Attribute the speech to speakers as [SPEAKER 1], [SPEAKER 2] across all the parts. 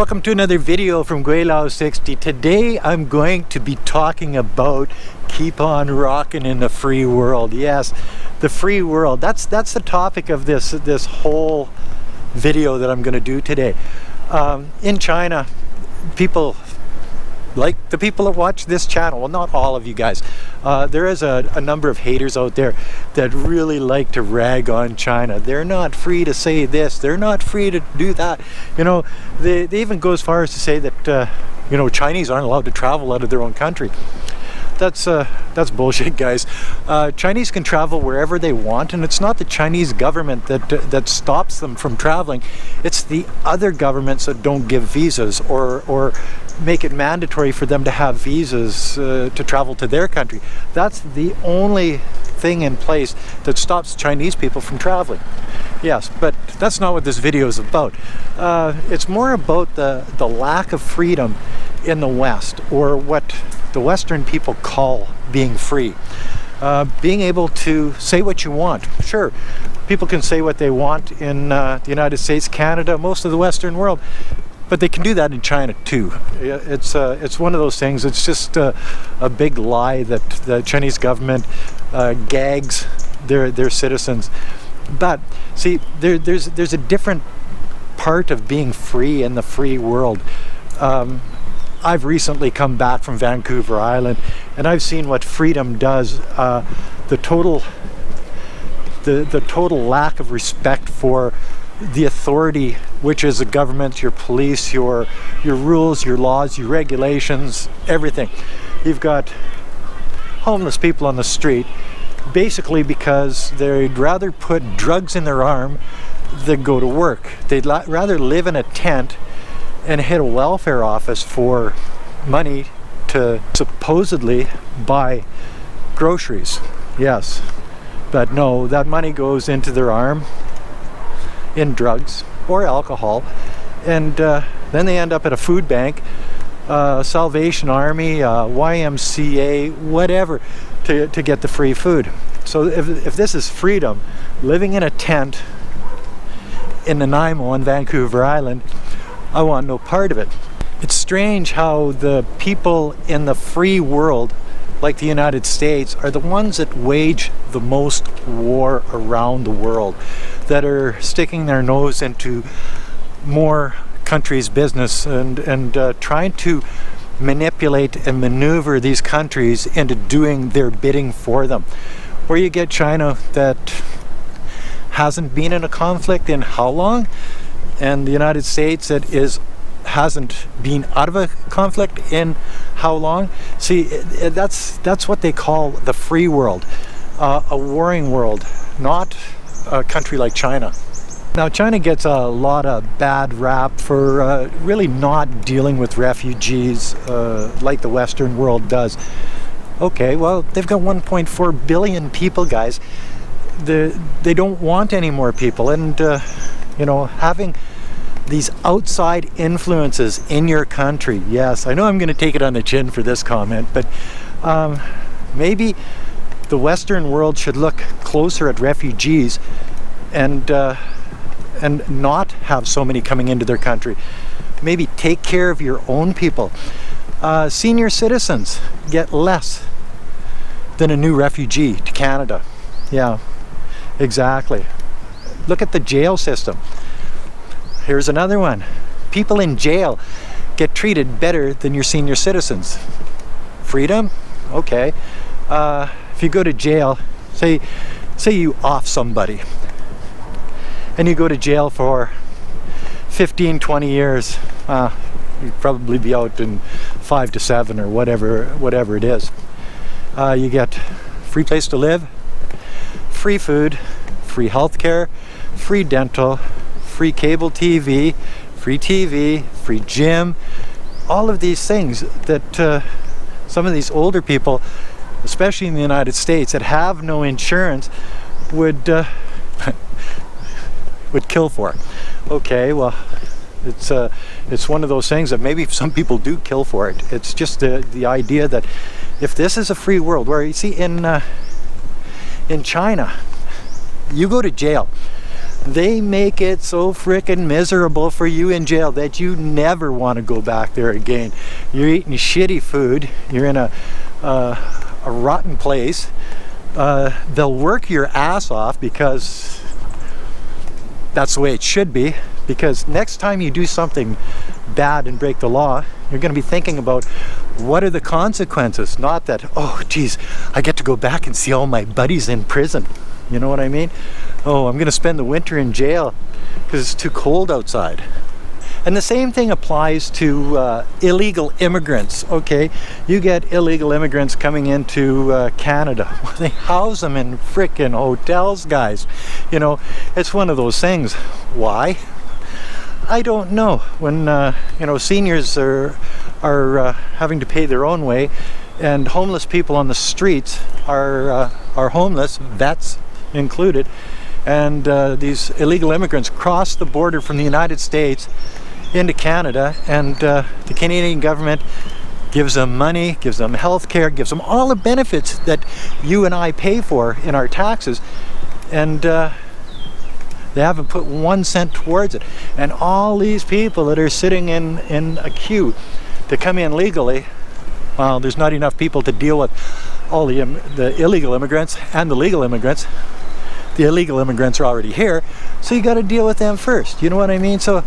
[SPEAKER 1] Welcome to another video from Gweilo 60. Today I'm going to be talking about keep on rocking in the free world. Yes, the free world. That's the topic of this whole video that I'm going to do today. In China, people like the people that watch this channel, well, not all of you guys, there is a number of haters out there that really like to rag on China. They're not free to say this, they're not free to do that. You know, they even go as far as to say that you know, Chinese aren't allowed to travel out of their own country. That's bullshit, guys. Chinese can travel wherever they want, and it's not the Chinese government that stops them from traveling. It's the other governments that don't give visas or make it mandatory for them to have visas to travel to their country. That's the only thing in place that stops Chinese people from traveling. Yes, but that's not what this video is about. It's more about the lack of freedom in the West, or what the Western people call being free. Being able to say what you want. Sure, people can say what they want in the United States, Canada, most of the Western world, but they can do that in China too. It's one of those things. It's just a big lie that the Chinese government gags their citizens. But see, there's a different part of being free in the free world. I've recently come back from Vancouver Island, and I've seen what freedom does. The total lack of respect for the authority, which is the government, your police, your rules, your laws, your regulations, everything. You've got homeless people on the street, basically because they'd rather put drugs in their arm than go to work. They'd rather live in a tent and hit a welfare office for money to supposedly buy groceries. Yes, but no, that money goes into their arm in drugs or alcohol, and then they end up at a food bank, Salvation Army, YMCA, whatever, to get the free food. So if this is freedom, living in a tent in Nanaimo on Vancouver Island, I want no part of it. It's strange how the people in the free world, like the United States, are the ones that wage the most war around the world, that are sticking their nose into more countries' business and trying to manipulate and maneuver these countries into doing their bidding for them. Where you get China that hasn't been in a conflict in how long? And the United States that hasn't been out of a conflict in how long? See, that's what they call the free world, a warring world, not a country like China. Now, China gets a lot of bad rap for really not dealing with refugees like the Western world does. Okay, well, they've got 1.4 billion people, guys. They don't want any more people, and you know, having these outside influences in your country. Yes, I know I'm going to take it on the chin for this comment, but maybe the Western world should look closer at refugees and not have so many coming into their country. Maybe take care of your own people. Senior citizens get less than a new refugee to Canada. Yeah, exactly. Look at the jail system. Here's another one. People in jail get treated better than your senior citizens. Freedom? Okay. If you go to jail, say you off somebody, and you go to jail for 15, 20 years, you'd probably be out in 5 to 7 or whatever it is. You get free place to live, free food, free healthcare, free dental, free cable TV, free gym, all of these things that some of these older people, especially in the United States, that have no insurance would kill for. Okay, well, it's one of those things that maybe some people do kill for it. It's just the idea that if this is a free world, where you see in China, you go to jail They make it so frickin' miserable for you in jail that you never want to go back there again. You're eating shitty food. You're in a rotten place. They'll work your ass off because that's the way it should be. Because next time you do something bad and break the law, you're going to be thinking about what are the consequences. Not that, oh geez, I get to go back and see all my buddies in prison. You know what I mean? Oh, I'm going to spend the winter in jail because it's too cold outside. And the same thing applies to illegal immigrants, okay? You get illegal immigrants coming into Canada. They house them in frickin' hotels, guys. You know, it's one of those things. Why? I don't know. When, you know, seniors are having to pay their own way, and homeless people on the streets are homeless, vets included, and these illegal immigrants cross the border from the United States into Canada, and the Canadian government gives them money, gives them health care, gives them all the benefits that you and I pay for in our taxes, and they haven't put 1 cent towards it. And all these people that are sitting in a queue to come in legally, well, there's not enough people to deal with all the illegal immigrants and the legal immigrants. The illegal immigrants are already here, so you got to deal with them first. You know what I mean? So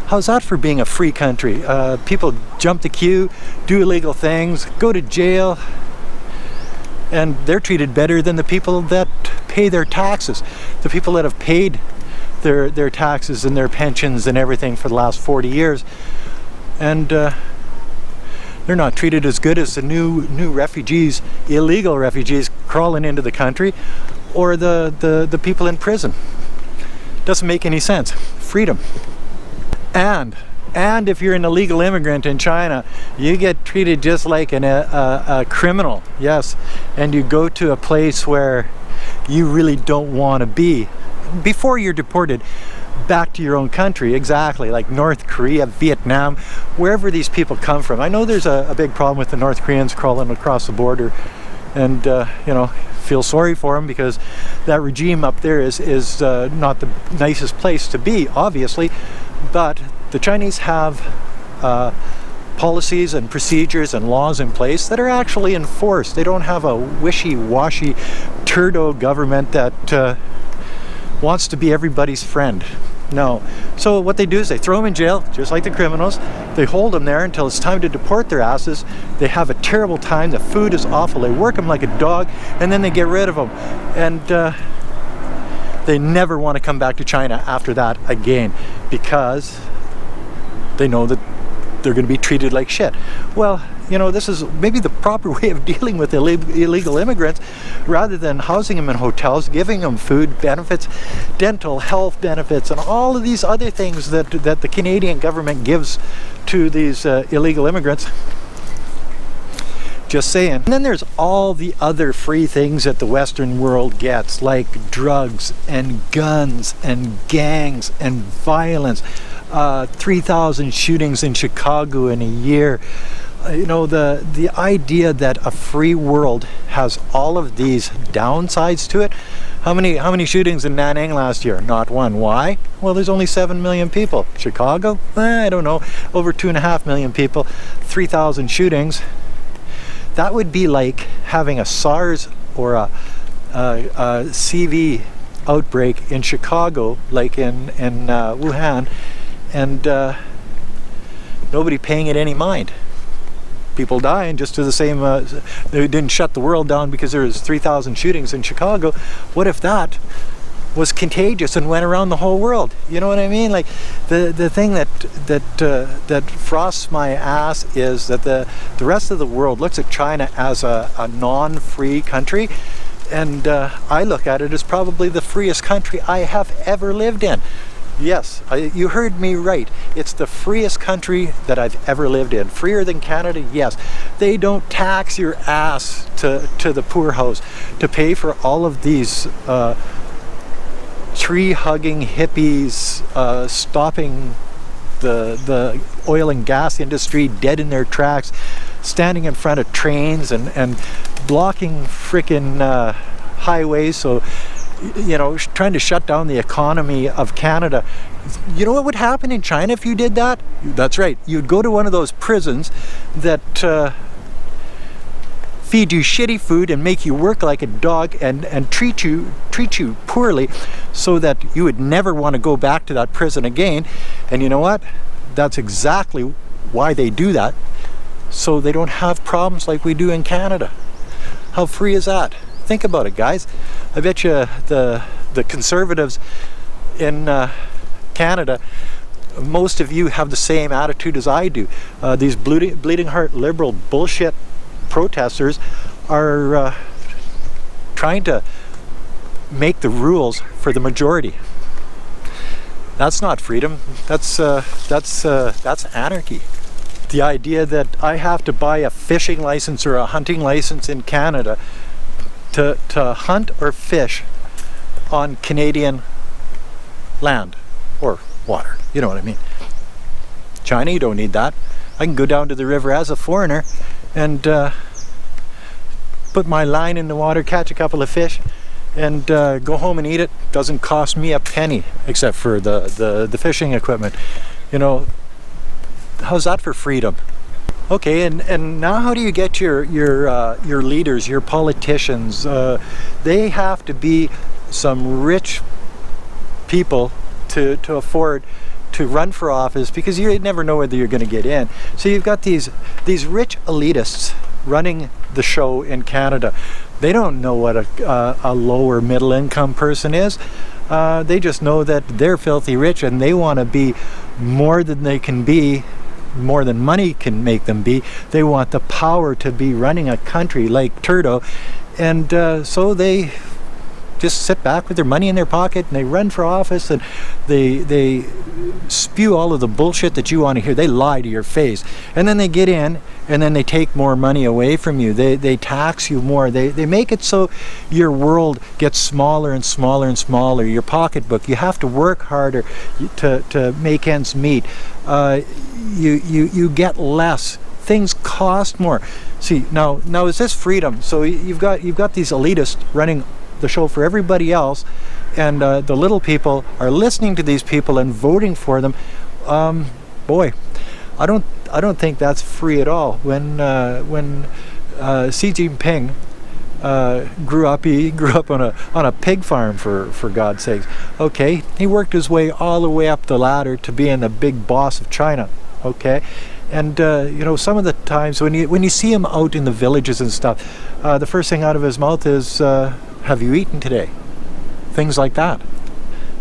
[SPEAKER 1] how's that for being a free country? People jump the queue, do illegal things, go to jail, and they're treated better than the people that pay their taxes. The people that have paid their taxes and their pensions and everything for the last 40 years. And they're not treated as good as the new refugees, illegal refugees crawling into the country, or the people in prison. Doesn't make any sense. Freedom. And if you're an illegal immigrant in China, you get treated just like a criminal, yes. And you go to a place where you really don't want to be before you're deported back to your own country. Exactly, like North Korea, Vietnam, wherever these people come from. I know there's a big problem with the North Koreans crawling across the border, and you know, feel sorry for them because that regime up there is not the nicest place to be, obviously. But the Chinese have policies and procedures and laws in place that are actually enforced. They don't have a wishy-washy turdo government that wants to be everybody's friend. No. So what they do is they throw them in jail, just like the criminals. They hold them there until it's time to deport their asses. They have a terrible time. The food is awful. They work them like a dog, and then they get rid of them. And they never want to come back to China after that again, because they know that they're going to be treated like shit. Well, you know, this is maybe the proper way of dealing with illegal immigrants, rather than housing them in hotels, giving them food benefits, dental health benefits, and all of these other things that the Canadian government gives to these illegal immigrants. Just saying. And then there's all the other free things that the Western world gets, like drugs and guns and gangs and violence. 3,000 shootings in Chicago in a year. You know, the idea that a free world has all of these downsides to it. How many shootings in Nanning last year? Not one. Why? Well, there's only 7 million people. Chicago? I don't know. Over 2.5 million people. 3,000 shootings. That would be like having a SARS or a CV outbreak in Chicago, like in Wuhan, and nobody paying it any mind. People dying just to the same. They didn't shut the world down because there was 3,000 shootings in Chicago. What if that was contagious and went around the whole world? You know what I mean? Like the thing that frosts my ass is that the rest of the world looks at China as a non-free country, and I look at it as probably the freest country I have ever lived in. Yes, you heard me right. It's the freest country that I've ever lived in. Freer than Canada, yes. They don't tax your ass to the poorhouse to pay for all of these tree-hugging hippies stopping the oil and gas industry dead in their tracks, standing in front of trains and blocking frickin' highways so you know, trying to shut down the economy of Canada. You know what would happen in China if you did that? That's right. You'd go to one of those prisons that feed you shitty food and make you work like a dog and treat you poorly, so that you would never want to go back to that prison again. And you know what? That's exactly why they do that, so they don't have problems like we do in Canada. How free is that? Think about it, guys. I bet you the conservatives in Canada, most of you have the same attitude as I do. These bleeding heart liberal bullshit protesters are trying to make the rules for the majority. That's not freedom. That's anarchy. The idea that I have to buy a fishing license or a hunting license in Canada to hunt or fish on Canadian land or water. You know what I mean. China, you don't need that. I can go down to the river as a foreigner and put my line in the water, catch a couple of fish, and go home and eat it. Doesn't cost me a penny, except for the fishing equipment. You know, how's that for freedom? Okay, and now how do you get your leaders, your politicians? They have to be some rich people to afford to run for office, because you never know whether you're going to get in. So you've got these rich elitists running the show in Canada. They don't know what a lower middle income person is. They just know that they're filthy rich and they want to be more than they can be, more than money can make them be. They want the power to be running a country like Trudeau, and so they just sit back with their money in their pocket and they run for office, and they spew all of the bullshit that you want to hear. They lie to your face, and then they get in and then they take more money away from you. They tax you more. They make it so your world gets smaller and smaller and smaller. Your pocketbook, you have to work harder to make ends meet. You get less. Things cost more. See, now is this freedom? So you've got these elitists running the show for everybody else, and the little people are listening to these people and voting for them. Boy, I don't think that's free at all. When Xi Jinping grew up, he grew up on a pig farm, for God's sakes. Okay, he worked his way all the way up the ladder to being the big boss of China. Okay, and you know, some of the times when you see him out in the villages and stuff, the first thing out of his mouth is, "Have you eaten today?" Things like that.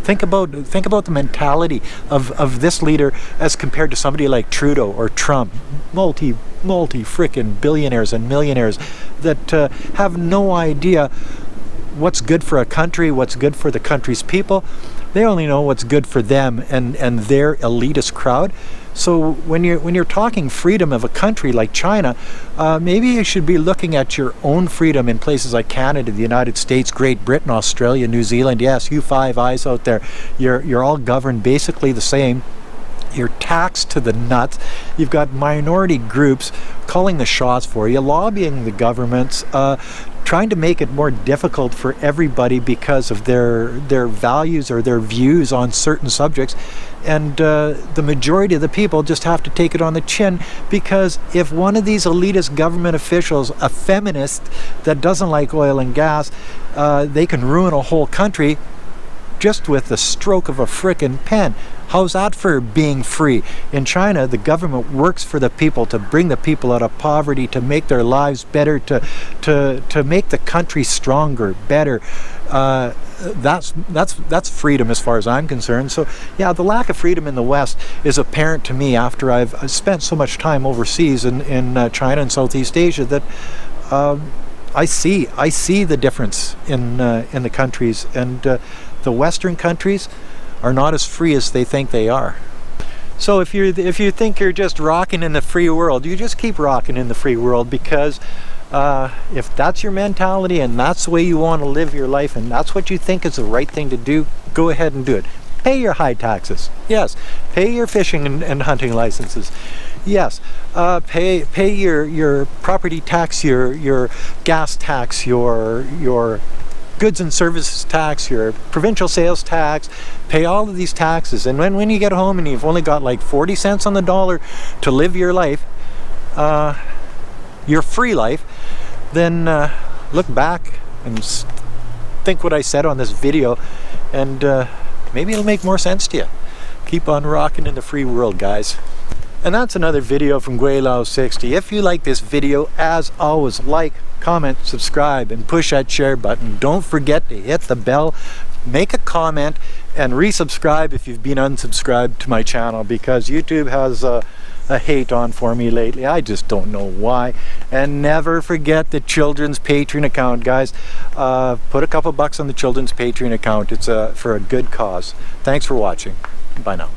[SPEAKER 1] Think about the mentality of this leader as compared to somebody like Trudeau or Trump, multi frickin' billionaires and millionaires that have no idea what's good for a country, what's good for the country's people. They only know what's good for them and their elitist crowd. So when you're talking freedom of a country like China, maybe you should be looking at your own freedom in places like Canada, the United States, Great Britain, Australia, New Zealand. Yes, you Five Eyes out there, you're all governed basically the same. You're taxed to the nuts. You've got minority groups calling the shots for you, lobbying the governments, trying to make it more difficult for everybody because of their values or their views on certain subjects. And the majority of the people just have to take it on the chin, because if one of these elitist government officials, a feminist that doesn't like oil and gas, they can ruin a whole country just with the stroke of a frickin' pen. How's that for being free? In China, the government works for the people, to bring the people out of poverty, to make their lives better, to make the country stronger, better. That's freedom as far as I'm concerned. So yeah, the lack of freedom in the West is apparent to me after I've spent so much time overseas in China and Southeast Asia, that I see the difference in the countries, and the Western countries are not as free as they think they are. So if you think you're just rocking in the free world, you just keep rocking in the free world, because if that's your mentality and that's the way you want to live your life and that's what you think is the right thing to do, go ahead and do it. Pay your high taxes. Yes. Pay your fishing and hunting licenses. Yes. Pay your property tax, your gas tax, your goods and services tax, your provincial sales tax, pay all of these taxes. And when you get home and you've only got like 40 cents on the dollar to live your life, your free life, then look back and think what I said on this video, and maybe it'll make more sense to you. Keep on rocking in the free world, guys. And that's another video from Gweilo 60. If you like this video, as always, like, comment, subscribe, and push that share button. Don't forget to hit the bell, make a comment, and resubscribe if you've been unsubscribed to my channel, because YouTube has a hate on for me lately. I just don't know why. And never forget the children's Patreon account, guys. Put a couple bucks on the children's Patreon account. It's for a good cause. Thanks for watching. Bye now.